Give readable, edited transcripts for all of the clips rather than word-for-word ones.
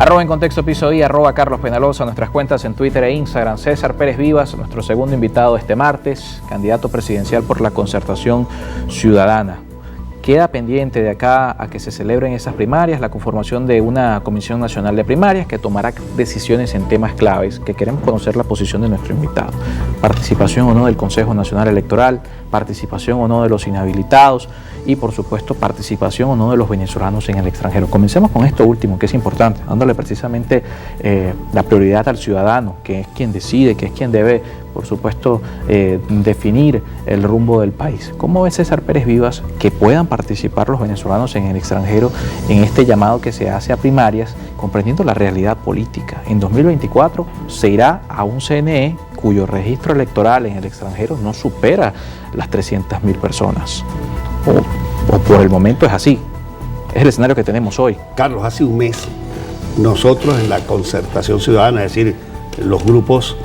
En Contexto Piso I, @Carlos Penaloza, nuestras cuentas en Twitter e Instagram. César Pérez Vivas, nuestro segundo invitado este martes, candidato presidencial por la Concertación Ciudadana. Queda pendiente de acá a que se celebren esas primarias la conformación de una Comisión Nacional de Primarias que tomará decisiones en temas claves, que queremos conocer la posición de nuestro invitado. Participación o no del Consejo Nacional Electoral, participación o no de los inhabilitados y, por supuesto, participación o no de los venezolanos en el extranjero. Comencemos con esto último, que es importante, dándole precisamente la prioridad al ciudadano, que es quien decide, que es quien debe, por supuesto, definir el rumbo del país. ¿Cómo ve César Pérez Vivas que puedan participar los venezolanos en el extranjero en este llamado que se hace a primarias, comprendiendo la realidad política? En 2024 se irá a un CNE cuyo registro electoral en el extranjero no supera las 300.000 personas. O por el momento es así. Es el escenario que tenemos hoy. Carlos, hace un mes nosotros en la Concertación Ciudadana, es decir, los grupos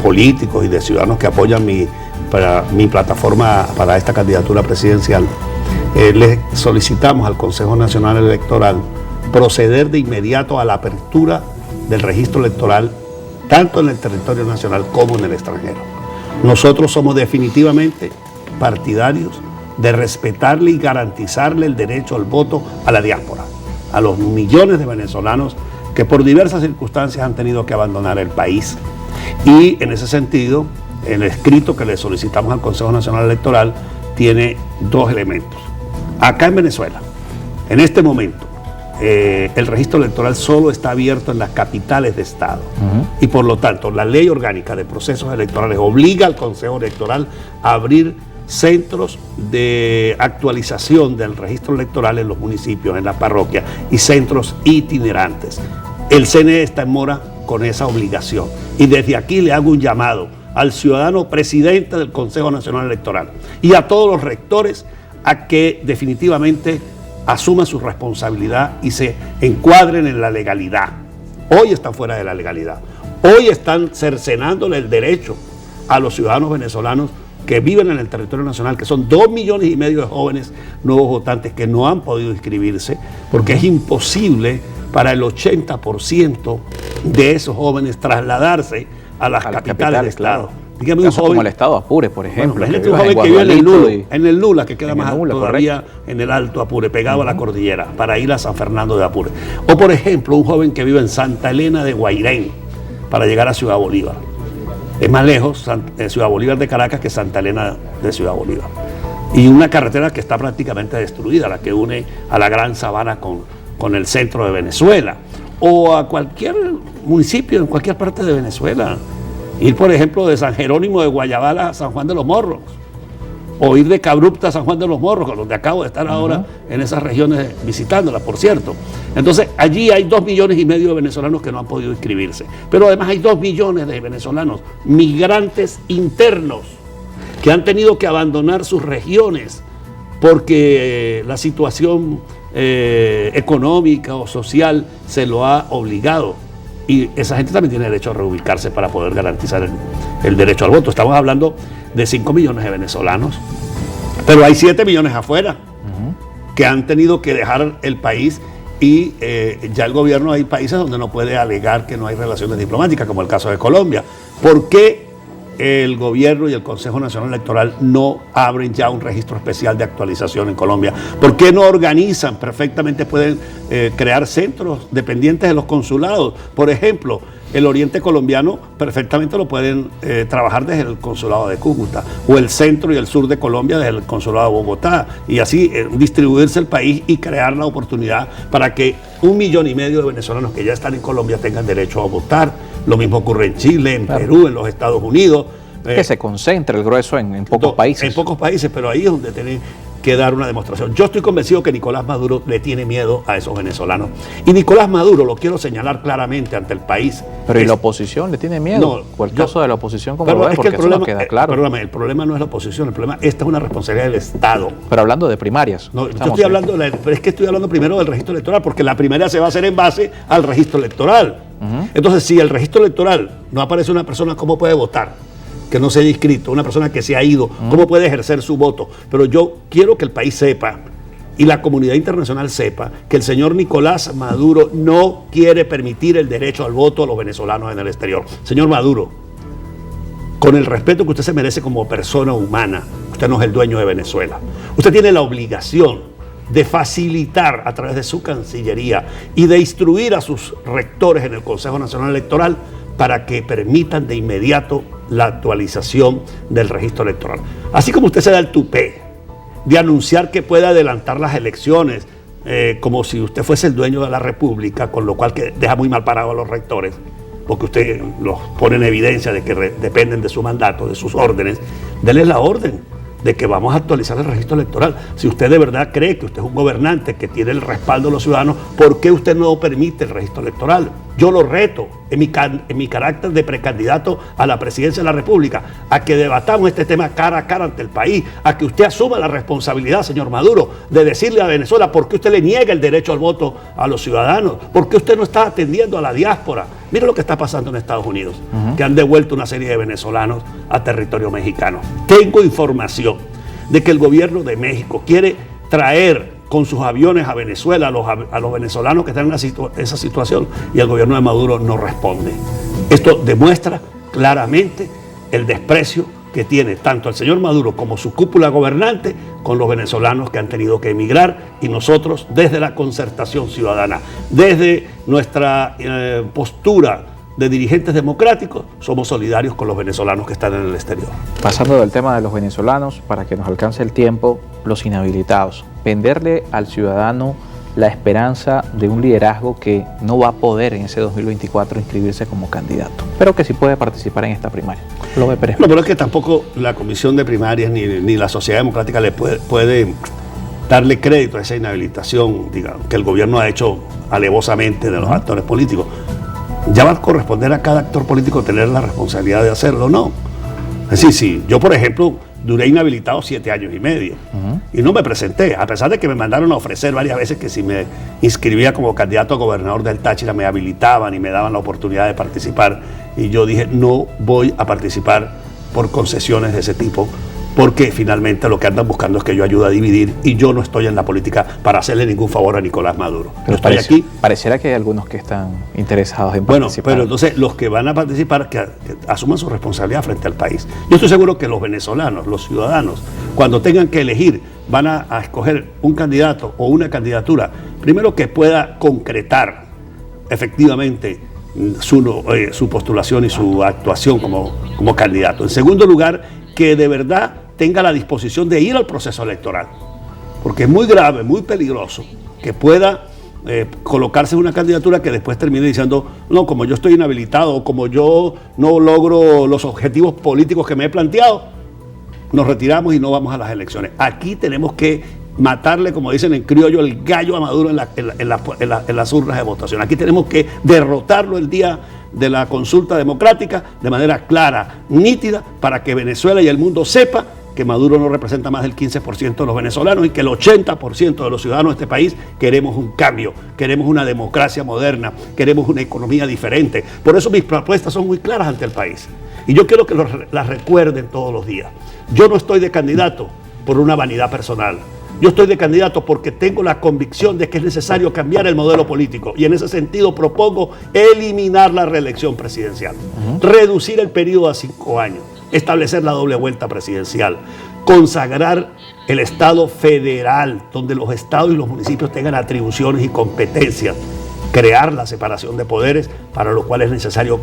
políticos y de ciudadanos que apoyan mi plataforma para esta candidatura presidencial, les solicitamos al Consejo Nacional Electoral proceder de inmediato a la apertura del registro electoral tanto en el territorio nacional como en el extranjero. Nosotros somos definitivamente partidarios de respetarle y garantizarle el derecho al voto a la diáspora, a los millones de venezolanos que por diversas circunstancias han tenido que abandonar el país. Y en ese sentido, el escrito que le solicitamos al Consejo Nacional Electoral tiene dos elementos. Acá en Venezuela, en este momento, el registro electoral solo está abierto en las capitales de estado. Y por lo tanto, la ley orgánica de procesos electorales obliga al Consejo Electoral a abrir centros de actualización del registro electoral en los municipios, en las parroquias y centros itinerantes. El CNE está en mora con esa obligación. Y desde aquí le hago un llamado al ciudadano presidente del Consejo Nacional Electoral y a todos los rectores a que definitivamente asuman su responsabilidad y se encuadren en la legalidad. Hoy están fuera de la legalidad. Hoy están cercenándole el derecho a los ciudadanos venezolanos que viven en el territorio nacional, que son 2,5 millones de jóvenes nuevos votantes que no han podido inscribirse, porque es imposible para el 80% de esos jóvenes trasladarse a las capitales de estado. Claro. Dígame un joven, como el estado Apure, por ejemplo. Bueno, un joven que vive en el Nula, que queda más todavía en el Alto Apure, pegado a la cordillera, para ir a San Fernando de Apure. O por ejemplo, un joven que vive en Santa Elena de Guairén, para llegar a Ciudad Bolívar. Es más lejos Ciudad Bolívar de Caracas que Santa Elena de Ciudad Bolívar. Y una carretera que está prácticamente destruida, la que une a la Gran Sabana con el centro de Venezuela. O a cualquier municipio en cualquier parte de Venezuela. Ir, por ejemplo, de San Jerónimo de Guayabala a San Juan de los Morros. O ir de Cabrupta a San Juan de los Morros, donde acabo de estar ahora en esas regiones visitándolas, por cierto. Entonces, allí hay 2,5 millones de venezolanos que no han podido inscribirse. Pero además hay 2 millones de venezolanos migrantes internos que han tenido que abandonar sus regiones porque la situación económica o social se lo ha obligado. Y esa gente también tiene derecho a reubicarse para poder garantizar el derecho al voto. Estamos hablando de 5 millones de venezolanos, pero hay 7 millones afuera que han tenido que dejar el país y ya el gobierno, hay países donde no puede alegar que no hay relaciones diplomáticas, como el caso de Colombia. ¿Por qué el gobierno y el Consejo Nacional Electoral no abren ya un registro especial de actualización en Colombia? ¿Por qué no organizan? Perfectamente pueden crear centros dependientes de los consulados. Por ejemplo, el oriente colombiano perfectamente lo pueden trabajar desde el consulado de Cúcuta, o el centro y el sur de Colombia desde el consulado de Bogotá, y así distribuirse el país y crear la oportunidad para que 1,5 millones de venezolanos que ya están en Colombia tengan derecho a votar. Lo mismo ocurre en Chile, en Perú, en los Estados Unidos. Que se concentre el grueso en pocos países. En pocos países, pero ahí es donde tienen que dar una demostración. Yo estoy convencido que Nicolás Maduro le tiene miedo a esos venezolanos. Y Nicolás Maduro, lo quiero señalar claramente ante el país. Pero ¿y la oposición le tiene miedo? No, o el caso de la oposición, como lo ven, porque eso no queda claro. Perdóname, el problema no es la oposición, el problema, esta es una responsabilidad del Estado. Pero hablando de primarias. No, yo estoy hablando, pero es que estoy hablando primero del registro electoral, porque la primaria se va a hacer en base al registro electoral. Entonces, si el registro electoral no aparece una persona, ¿cómo puede votar? Que no se haya inscrito, una persona que se ha ido, ¿cómo puede ejercer su voto? Pero yo quiero que el país sepa y la comunidad internacional sepa que el señor Nicolás Maduro no quiere permitir el derecho al voto a los venezolanos en el exterior. Señor Maduro, con el respeto que usted se merece como persona humana, usted no es el dueño de Venezuela. Usted tiene la obligación de facilitar a través de su Cancillería y de instruir a sus rectores en el Consejo Nacional Electoral para que permitan de inmediato la actualización del registro electoral. Así como usted se da el tupé de anunciar que puede adelantar las elecciones, como si usted fuese el dueño de la República, con lo cual que deja muy mal parado a los rectores, porque usted los pone en evidencia de que dependen de su mandato, de sus órdenes, denle la orden de que vamos a actualizar el registro electoral. Si usted de verdad cree que usted es un gobernante que tiene el respaldo de los ciudadanos, ¿por qué usted no permite el registro electoral? Yo lo reto en mi carácter de precandidato a la presidencia de la República, a que debatamos este tema cara a cara ante el país, a que usted asuma la responsabilidad, señor Maduro, de decirle a Venezuela por qué usted le niega el derecho al voto a los ciudadanos, por qué usted no está atendiendo a la diáspora. Mire lo que está pasando en Estados Unidos, que han devuelto una serie de venezolanos a territorio mexicano. Tengo información de que el gobierno de México quiere traer con sus aviones a Venezuela a los venezolanos que están en esa situación, y el gobierno de Maduro no responde. Esto demuestra claramente el desprecio que tiene tanto el señor Maduro como su cúpula gobernante con los venezolanos que han tenido que emigrar, y nosotros desde la concertación ciudadana, desde nuestra postura de dirigentes democráticos, somos solidarios con los venezolanos que están en el exterior. Pasando del tema de los venezolanos, para que nos alcance el tiempo, los inhabilitados. Venderle al ciudadano la esperanza de un liderazgo que no va a poder en ese 2024 inscribirse como candidato, pero que sí puede participar en esta primaria. Lo ve Pérez. No, pero es que tampoco la Comisión de Primarias ni la Sociedad Democrática le puede darle crédito a esa inhabilitación, digamos, que el gobierno ha hecho alevosamente de los actores políticos. Ya va a corresponder a cada actor político tener la responsabilidad de hacerlo, ¿no? Es decir, sí, yo por ejemplo duré inhabilitado 7 años y medio y no me presenté, a pesar de que me mandaron a ofrecer varias veces que si me inscribía como candidato a gobernador del Táchira me habilitaban y me daban la oportunidad de participar, y yo dije no voy a participar por concesiones de ese tipo, porque finalmente lo que andan buscando es que yo ayude a dividir, y yo no estoy en la política para hacerle ningún favor a Nicolás Maduro. Pero estoy aquí. Pareciera que hay algunos que están interesados en participar. Bueno, pero entonces los que van a participar, que asuman su responsabilidad frente al país. Yo estoy seguro que los venezolanos, los ciudadanos, cuando tengan que elegir, van a escoger un candidato o una candidatura, primero que pueda concretar efectivamente su postulación y su actuación como candidato. En segundo lugar, que de verdad tenga la disposición de ir al proceso electoral, porque es muy grave, muy peligroso que pueda colocarse en una candidatura que después termine diciendo, no, como yo estoy inhabilitado o como yo no logro los objetivos políticos que me he planteado, nos retiramos y no vamos a las elecciones. Aquí tenemos que matarle, como dicen en criollo, el gallo a Maduro en las urnas de votación. Aquí tenemos que derrotarlo el día de la consulta democrática de manera clara, nítida, para que Venezuela y el mundo sepa que Maduro no representa más del 15% de los venezolanos y que el 80% de los ciudadanos de este país queremos un cambio, queremos una democracia moderna, queremos una economía diferente. Por eso mis propuestas son muy claras ante el país. Y yo quiero que las recuerden todos los días. Yo no estoy de candidato por una vanidad personal. Yo estoy de candidato porque tengo la convicción de que es necesario cambiar el modelo político, y en ese sentido propongo eliminar la reelección presidencial, reducir el periodo a 5 años, establecer la doble vuelta presidencial, consagrar el Estado federal, donde los estados y los municipios tengan atribuciones y competencias, crear la separación de poderes, para lo cual es necesario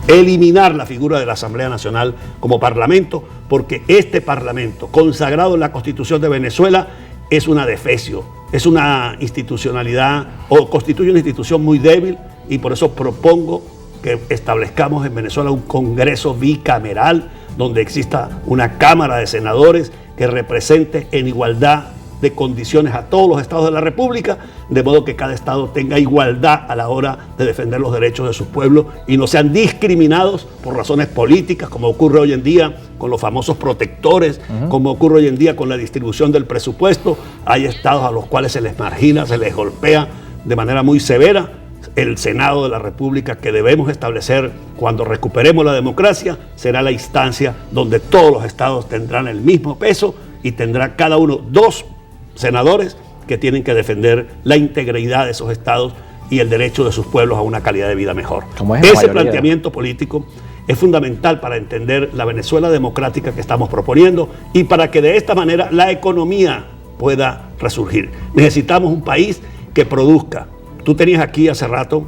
eliminar la figura de la Asamblea Nacional como parlamento, porque este parlamento, consagrado en la Constitución de Venezuela, es un adefesio, es una institucionalidad, o constituye una institución muy débil, y por eso propongo que establezcamos en Venezuela un Congreso bicameral, donde exista una Cámara de Senadores que represente en igualdad de condiciones a todos los estados de la República, de modo que cada estado tenga igualdad a la hora de defender los derechos de sus pueblos y no sean discriminados por razones políticas, como ocurre hoy en día con los famosos protectores, como ocurre hoy en día con la distribución del presupuesto. Hay estados a los cuales se les margina, se les golpea de manera muy severa. El Senado de la República, que debemos establecer cuando recuperemos la democracia, será la instancia donde todos los estados tendrán el mismo peso y tendrá cada uno 2 senadores que tienen que defender la integridad de esos estados y el derecho de sus pueblos a una calidad de vida mejor. Ese planteamiento político es fundamental para entender la Venezuela democrática que estamos proponiendo y para que de esta manera la economía pueda resurgir. Necesitamos un país que produzca. Tú tenías aquí hace rato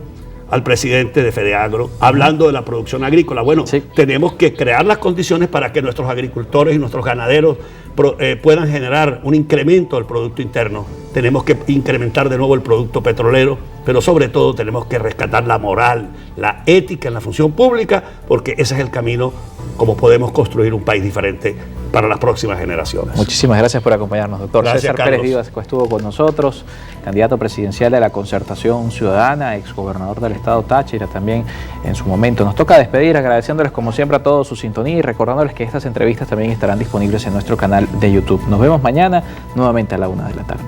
al presidente de FEDEAGRO hablando de la producción agrícola. Bueno, sí, tenemos que crear las condiciones para que nuestros agricultores y nuestros ganaderos puedan generar un incremento del Producto Interno. Tenemos que incrementar de nuevo el producto petrolero, pero sobre todo tenemos que rescatar la moral, la ética en la función pública, porque ese es el camino como podemos construir un país diferente para las próximas generaciones. Muchísimas gracias por acompañarnos, doctor. Gracias, César Carlos Pérez Vivas estuvo con nosotros, candidato presidencial de la Concertación Ciudadana, exgobernador del estado Táchira también en su momento. Nos toca despedir agradeciéndoles como siempre a todos su sintonía y recordándoles que estas entrevistas también estarán disponibles en nuestro canal de YouTube. Nos vemos mañana nuevamente a la 1 de la tarde.